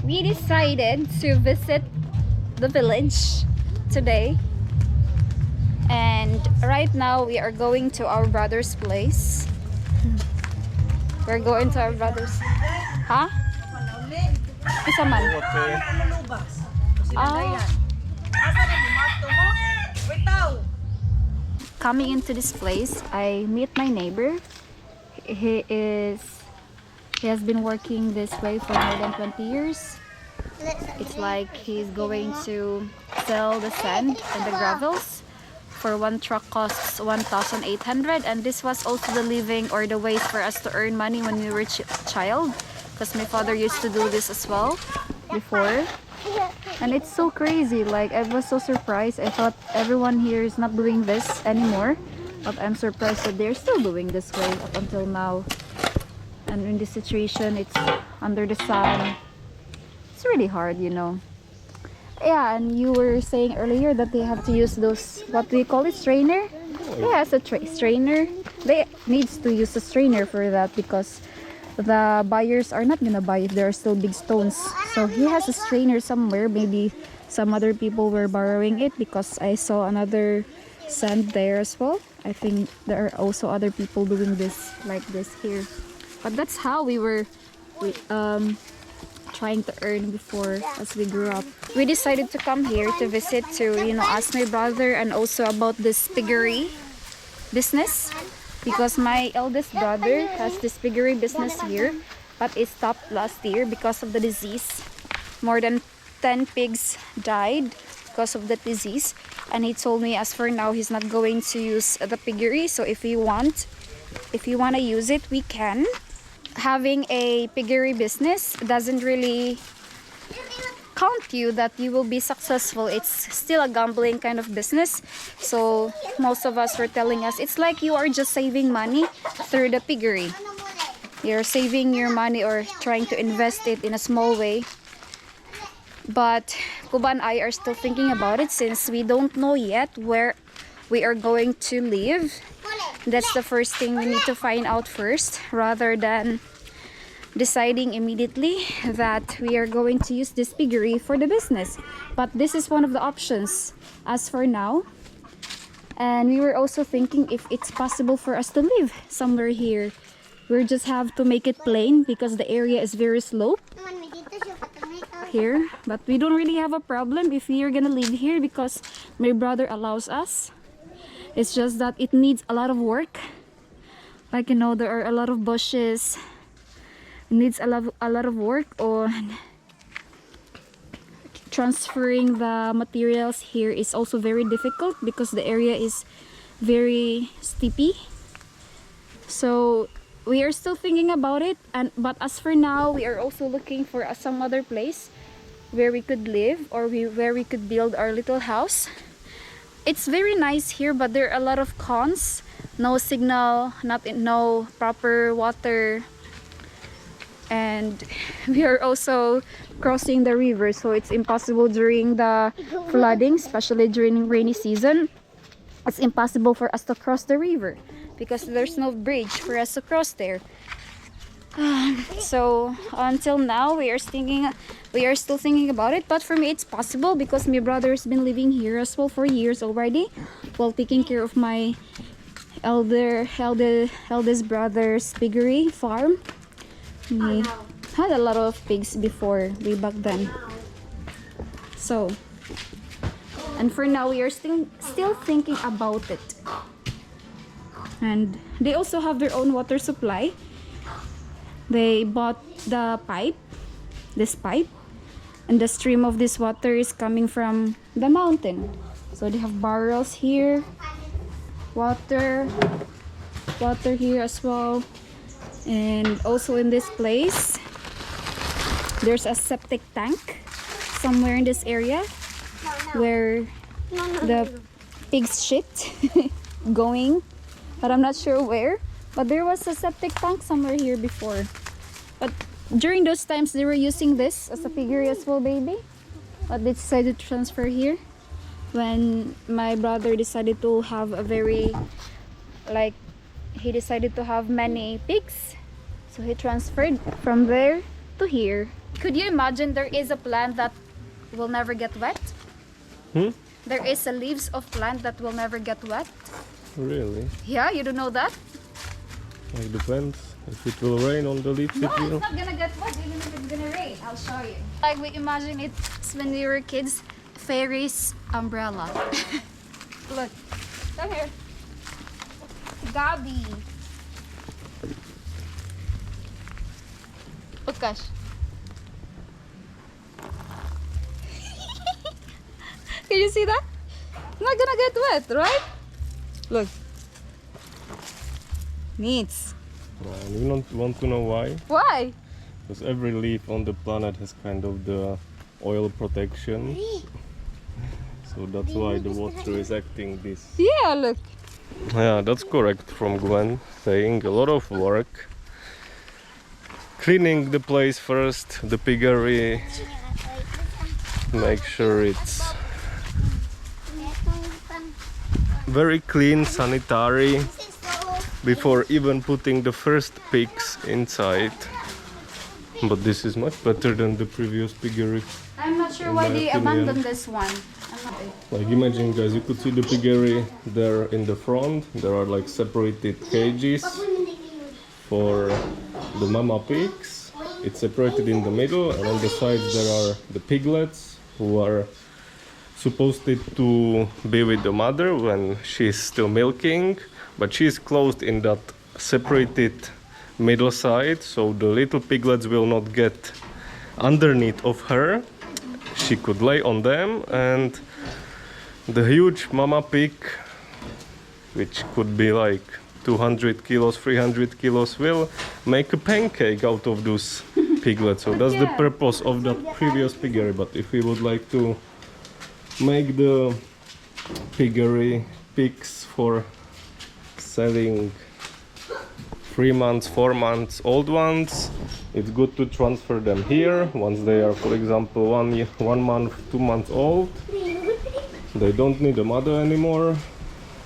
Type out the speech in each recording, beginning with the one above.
We decided to visit the village today, and right now we are going to our brother's place. We're going to our brother's. Huh? Isa man. Ah. Coming into this place, I meet my neighbor. He has been working this way for more than 20 years. It's like he's going to sell the sand and the gravels. For one truck costs 1,800, and this was also the living or the ways for us to earn money when we were child, because my father used to do this as well before. And it's so crazy, like I was so surprised. I thought everyone here is not doing this anymore, but I'm surprised that they're still doing this way up until now. And in this situation, it's under the sun. It's really hard, you know. Yeah, and you were saying earlier that they have to use those, what do you call it, strainer? Yeah, it's a strainer. They needs to use a strainer for that because the buyers are not gonna buy if there are still big stones. So he has a strainer somewhere. Maybe some other people were borrowing it, because I saw another sand there as well. I think there are also other people doing this like this here. But that's how we were trying to earn before as we grew up. We decided to come here to visit, to ask my brother and also about this piggery business, because my eldest brother has this piggery business here, but it stopped last year because of the disease. More than 10 pigs died because of the disease, and he told me as for now he's not going to use the piggery. So if you want to use it, we can. Having a piggery business doesn't really count you that you will be successful. It's still a gambling kind of business. So most of us were telling us it's like you are just saving money through the piggery. You're saving your money or trying to invest it in a small way. But Kuba and I are still thinking about it, since we don't know yet where we are going to live. That's the first thing we need to find out first, rather than deciding immediately that we are going to use this piggery for the business. But this is one of the options as for now. And we were also thinking if it's possible for us to live somewhere here. We just have to make it plain because the area is very slope here. But we don't really have a problem if we are gonna live here because my brother allows us. It's just that it needs a lot of work. Like, there are a lot of bushes. It needs a lot of work on transferring the materials here. Is also very difficult because the area is very steepy. So we are still thinking about it, but as for now, we are also looking for some other place where we could live, or where we could build our little house. It's very nice here, but there are a lot of cons. No signal, no proper water, and we are also crossing the river, so it's impossible during the flooding, especially during rainy season. It's impossible for us to cross the river because there's no bridge for us to cross there. So until now we are still thinking about it, but for me it's possible because my brother has been living here as well for years already, while taking care of my eldest brother's piggery farm. We had a lot of pigs before, way back then. So, and for now we are still thinking about it. And they also have their own water supply. They bought this pipe, and the stream of this water is coming from the mountain. So they have barrels here, water here as well. And also in this place, there's a septic tank somewhere in this area where the pigs shit going, but I'm not sure where. But there was a septic tank somewhere here before. But during those times, they were using this as a piggery as well, baby. But they decided to transfer here when my brother decided to have he decided to have many pigs. So he transferred from there to here. Could you imagine there is a plant that will never get wet? There is a leaves of plant that will never get wet. Really? Yeah, you don't know that? It depends. If it will rain on the leaves, No, it will. it's not gonna get wet even if it's gonna rain. I'll show you. Like we imagine it when we were kids, fairy's umbrella. Look, come here. Gabi. Ukash. Can you see that? It's not gonna get wet, right? Look. Neats. You don't want to know why? Why? Because every leaf on the planet has kind of the oil protection. So that's why the water is acting this. Yeah, look. Yeah, that's correct from Gwen, saying a lot of work. Cleaning the place first, the piggery, make sure it's very clean, sanitary, before even putting the first pigs inside. But this is much better than the previous piggery. I'm not sure In why my they opinion. abandoned this one. Like imagine guys, you could see the piggery there in the front. There are like separated cages for the mama pigs. It's separated in the middle, and on the sides there are the piglets who are supposed to be with the mother when she's still milking, but she's closed in that separated middle side, so the little piglets will not get underneath of her. She could lay on them, and the huge mama pig, which could be like 200 kilos, 300 kilos, will make a pancake out of those piglets. So that's the purpose of that previous piggery. But if we would like to make the piggery pigs for selling 3 months, 4 months old ones, it's good to transfer them here. Once they are, for example, 1 month, 2 months old, they don't need a mother anymore.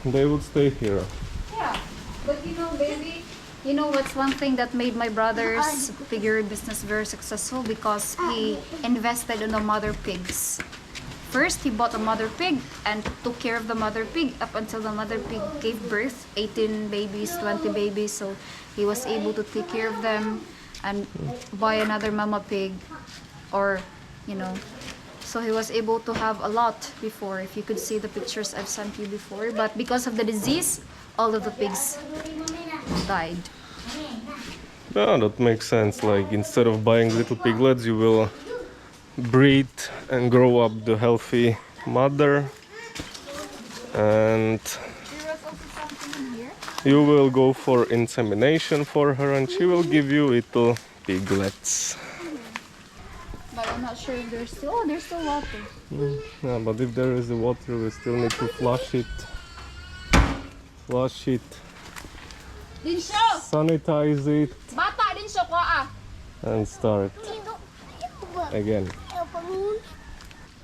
They would stay here. Yeah, but you know, baby, you know what's one thing that made my brother's piggery business very successful? Because he invested in the mother pigs. First, he bought a mother pig and took care of the mother pig up until the mother pig gave birth, 18 babies, 20 babies. So he was able to take care of them and buy another mama pig, or, you know, so he was able to have a lot before, if you could see the pictures I've sent you before. But because of the disease, all of the pigs died. Yeah, that makes sense. Like instead of buying little piglets, you will breed and grow up the healthy mother, and There was also something in here. you will go for insemination for her, and she will give you little piglets. But I'm not sure if there's still, oh, there's still water. Yeah, but if there is the water, we still need to flush it, Dinsyo! sanitize it, Bata, Dinsyo ko ah! and start again.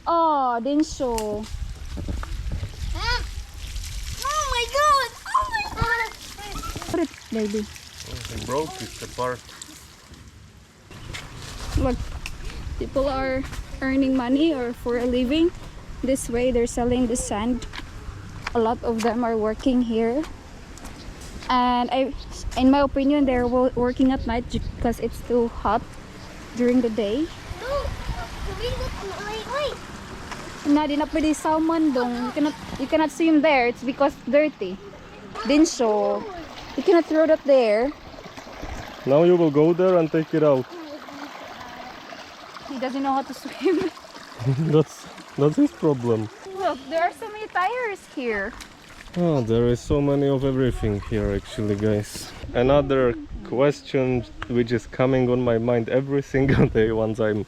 Oh, Dinsyo. Oh my god! Oh my god! Put it, baby. It broke it apart. Look, people are earning money or for a living. This way, they're selling the sand. A lot of them are working here. And in my opinion, they're working at night because it's too hot during the day. No! Wait! Na di na pwede salmon dong. You cannot swim there. It's because dirty. Dinsyo, you cannot throw that there. Now you will go there and take it out. He doesn't know how to swim. That's his problem. Look, there are so many tires here. Oh, there is so many of everything here actually, guys. Another question which is coming on my mind every single day once I'm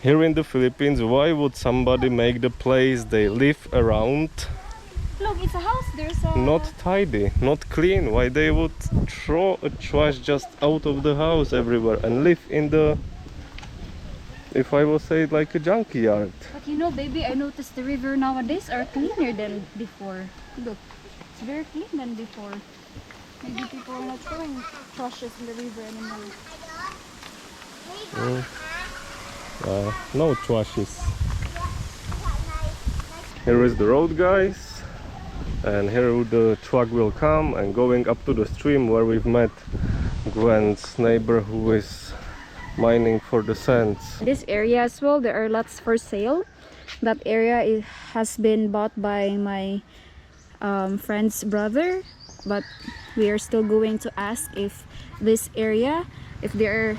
here in the Philippines: why would somebody make the place they live around Look, it's a house. There's a... not tidy, not clean? Why they would throw a trash just out of the house everywhere and live in the, if I will say, like a junkyard? But you know, baby, I noticed the river nowadays are cleaner than before. Look, it's very clean than before. Maybe people are not throwing trashes in the river anymore. No trashes. Here is the road, guys, and here the truck will come and going up to the stream where we've met Gwen's neighbor who is mining for the sands. This area as well, there are lots for sale. That area has been bought by my friend's brother, but we are still going to ask if this area, if they're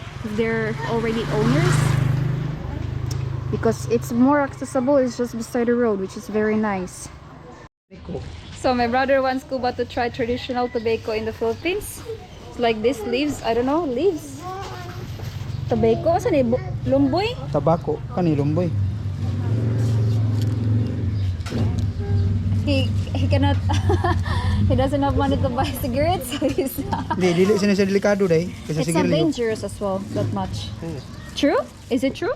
already owners, because it's more accessible. It's just beside the road, which is very nice. So my brother wants Kuba to try traditional tobacco in the Philippines. It's like this leaves, I don't know, leaves. Tobacco, saan eh? Lumboy? Tabako, kanilumboy. He cannot, he doesn't have money to buy cigarettes, so he's Dili sila sa delikado day. Kasi it's not dangerous as well, that much. True? Is it true?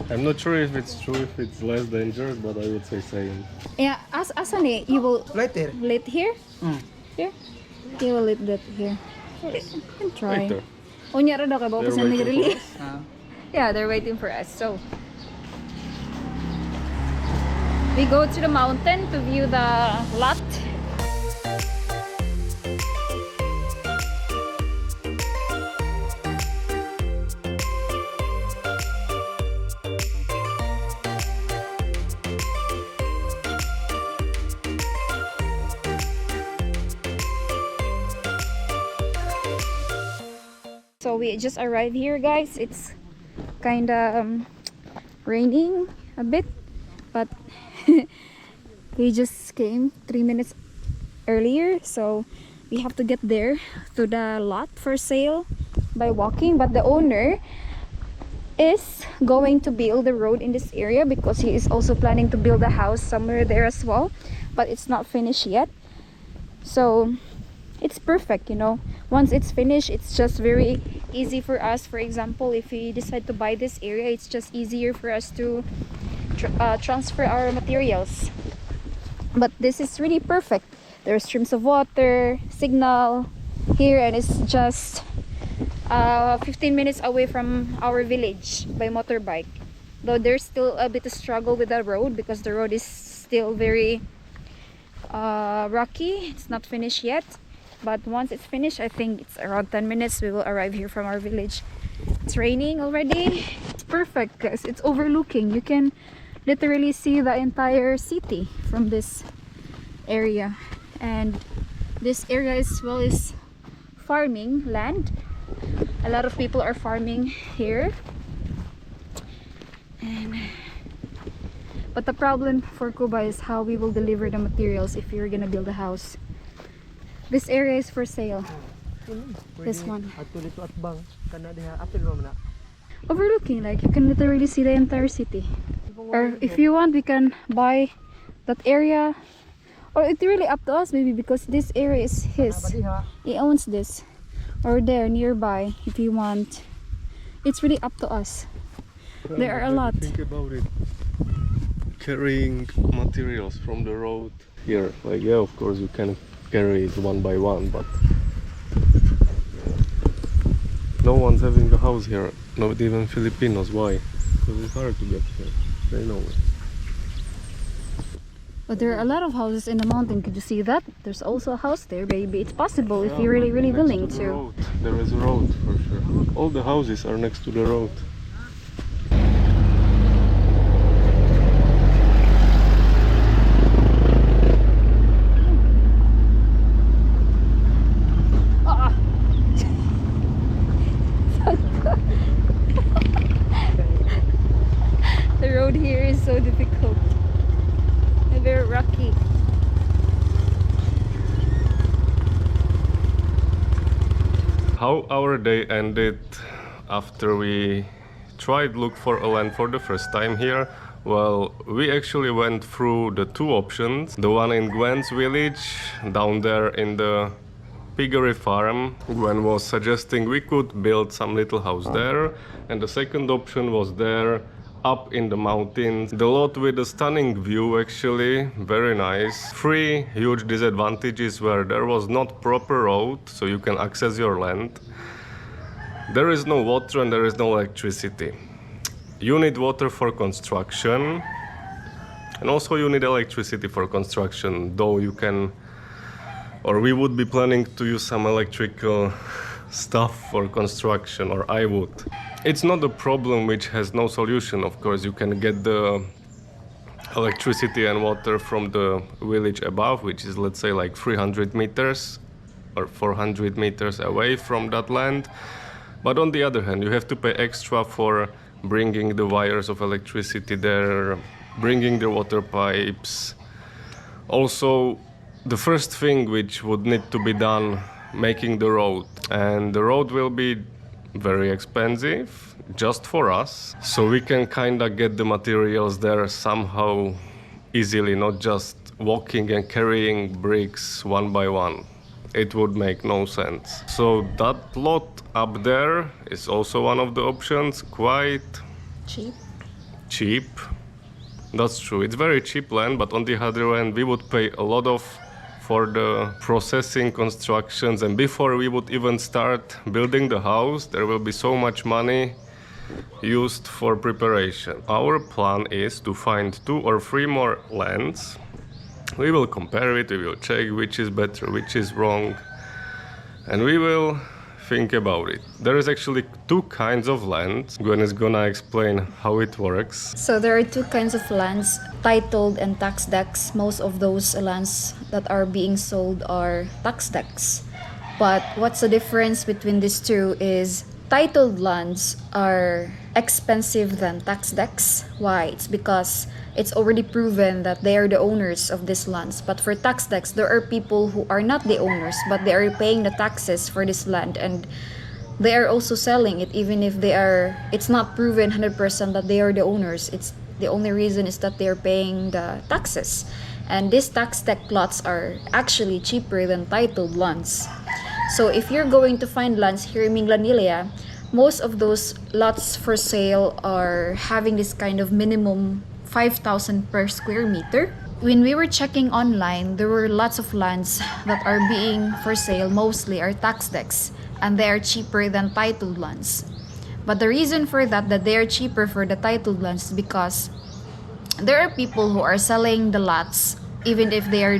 I'm not sure if it's true, if it's less dangerous, but I would say same. Yeah, asan eh? You will Later. lit here? Here? You will lit that here. You can try. Later. Unya ra daw kay They're bawas na waiting for nag-release. us. Yeah, they're waiting for us. So we go to the mountain to view the lot. So we just arrived here, guys. It's kind of raining a bit, but we just came 3 minutes earlier, so we have to get there to the lot for sale by walking. But the owner is going to build the road in this area because he is also planning to build a house somewhere there as well, but it's not finished yet. So it's perfect, you know. Once it's finished, it's just very easy for us. For example, if we decide to buy this area, it's just easier for us to transfer our materials. But this is really perfect. There are streams of water, signal here, and it's just 15 minutes away from our village by motorbike. Though there's still a bit of struggle with the road because the road is still very rocky. It's not finished yet. But once it's finished, I think it's around 10 minutes we will arrive here from our village. It's raining already. It's perfect, guys. It's overlooking. You can literally see the entire city from this area. And this area as well is farming land. A lot of people are farming here. But the problem for Cuba is how we will deliver the materials if we're gonna build a house. This area is for sale. This one. Overlooking, like you can literally see the entire city. Or if you want, we can buy that area. Or it's really up to us, maybe, because this area is his. He owns this. Or there, nearby, if you want. It's really up to us. There are a lot. Think about it. Carrying materials from the road here. Like, yeah, of course you can carry it one by one, but no one's having a house here, not even Filipinos. Why? Because it's hard to get here. They know it. But there are a lot of houses in the mountain. Could you see that? There's also a house there, baby. It's possible if you're really Next willing the to. road. There is a road for sure. All the houses are next to the road. The road here is so difficult and very rocky. How our day ended after we tried look for a land for the first time here. Well, we actually went through the two options. The one in Gwen's village, down there in the piggery farm. Gwen was suggesting we could build some little house there. And the second option was there, up in the mountains. The lot with a stunning view, actually, very nice. Three huge disadvantages were there was not proper road, so you can access your land. There is no water and there is no electricity. You need water for construction, and also you need electricity for construction, though you can, or we would be planning to use some electrical stuff for construction, or I would. It's not a problem which has no solution, of course. You can get the electricity and water from the village above, which is, let's say, like 300 meters or 400 meters away from that land. But on the other hand, you have to pay extra for bringing the wires of electricity there, bringing the water pipes. Also, the first thing which would need to be done, making the road. And the road will be very expensive, just for us. So we can kinda get the materials there somehow easily, not just walking and carrying bricks one by one. It would make no sense. So that lot up there is also one of the options, quite cheap. That's true, it's very cheap land, but on the other hand, we would pay a lot for the processing constructions, and before we would even start building the house, there will be so much money used for preparation. Our plan is to find 2 or 3 more lands. We will compare it, we will check which is better, which is wrong, and we will think about it. There is actually 2 kinds of land. Gwen is gonna explain how it works. So there are 2 kinds of lands, titled and tax decks. Most of those lands that are being sold are tax decks. But what's the difference between these 2 is titled lands are expensive than tax decks. Why? It's because it's already proven that they are the owners of these lands. But for tax decks, there are people who are not the owners, but they are paying the taxes for this land, and they are also selling it even if it's not proven 100% that they are the owners. It's the only reason is that they are paying the taxes. And these tax deck lots are actually cheaper than titled lands. So if you're going to find lands here in Minglanilla, most of those lots for sale are having this kind of minimum 5,000 per square meter. When we were checking online, there were lots of lands that are being for sale, mostly are tax decks, and they are cheaper than titled lands. But the reason for that they are cheaper for the titled lands is because there are people who are selling the lots even if they are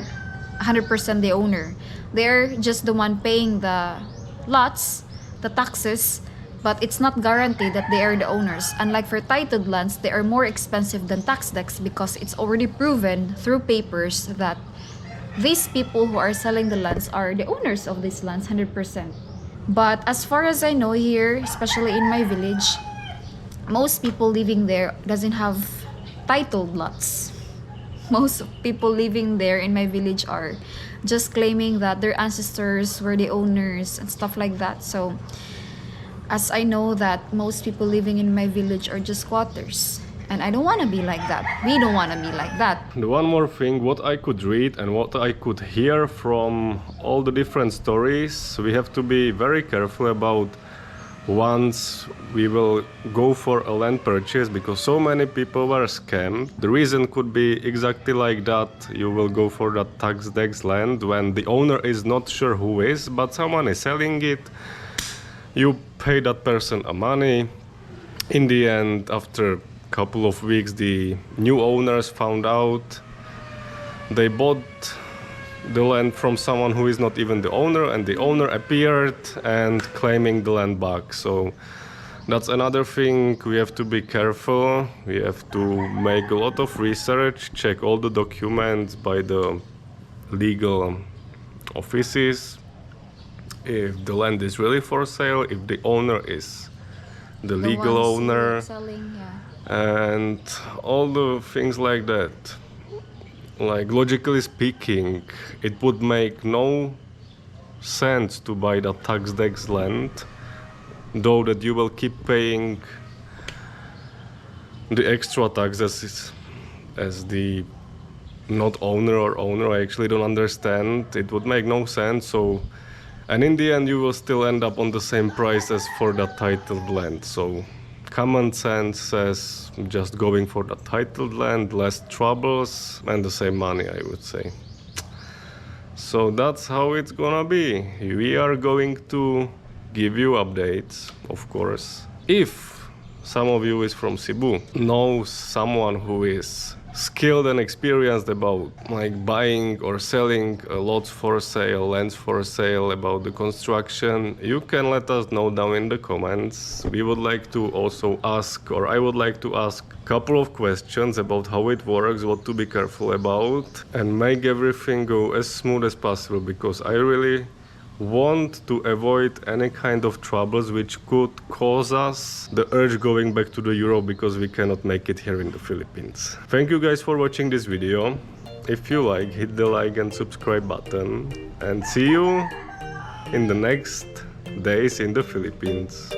100% the owner. They're just the one paying the lots, the taxes, but it's not guaranteed that they are the owners. Unlike for titled lands, they are more expensive than tax decks because it's already proven through papers that these people who are selling the lands are the owners of these lands 100%. But as far as I know here, especially in my village, most people living there doesn't have titled lots. Most people living there in my village are just claiming that their ancestors were the owners and stuff like that. So as I know that most people living in my village are just squatters, and I don't want to be like that. We don't want to be like that. The one more thing, what I could read and what I could hear from all the different stories, we have to be very careful about once we will go for a land purchase, because so many people were scammed. The reason could be exactly like that. You will go for that tax decks land when the owner is not sure who is, but someone is selling it. You pay that person a money. In the end, after a couple of weeks, the new owners found out they bought the land from someone who is not even the owner, and the owner appeared and claiming the land back. So that's another thing. We have to be careful. We have to make a lot of research, check all the documents by the legal offices, if the land is really for sale, if the owner is the legal owner, selling, and all the things like that. Like, logically speaking, it would make no sense to buy the tax decks land, though that you will keep paying the extra taxes as the not owner or owner. I actually don't understand. It would make no sense. So, and in the end, you will still end up on the same price as for the titled land. So common sense says just going for the titled land, less troubles and the same money, I would say. So that's how it's gonna be. We are going to give you updates, of course. If some of you is from Cebu, knows someone who is skilled and experienced about like buying or selling lots for sale, lands for sale, about the construction, you can let us know down in the comments. We would like to also ask, or I would like to ask a couple of questions about how it works, what to be careful about, and make everything go as smooth as possible, because I really want to avoid any kind of troubles which could cause us the urge going back to the Europe, because we cannot make it here in the Philippines. Thank you guys for watching this video. If you like, hit the like and subscribe button, and see you in the next days in the Philippines.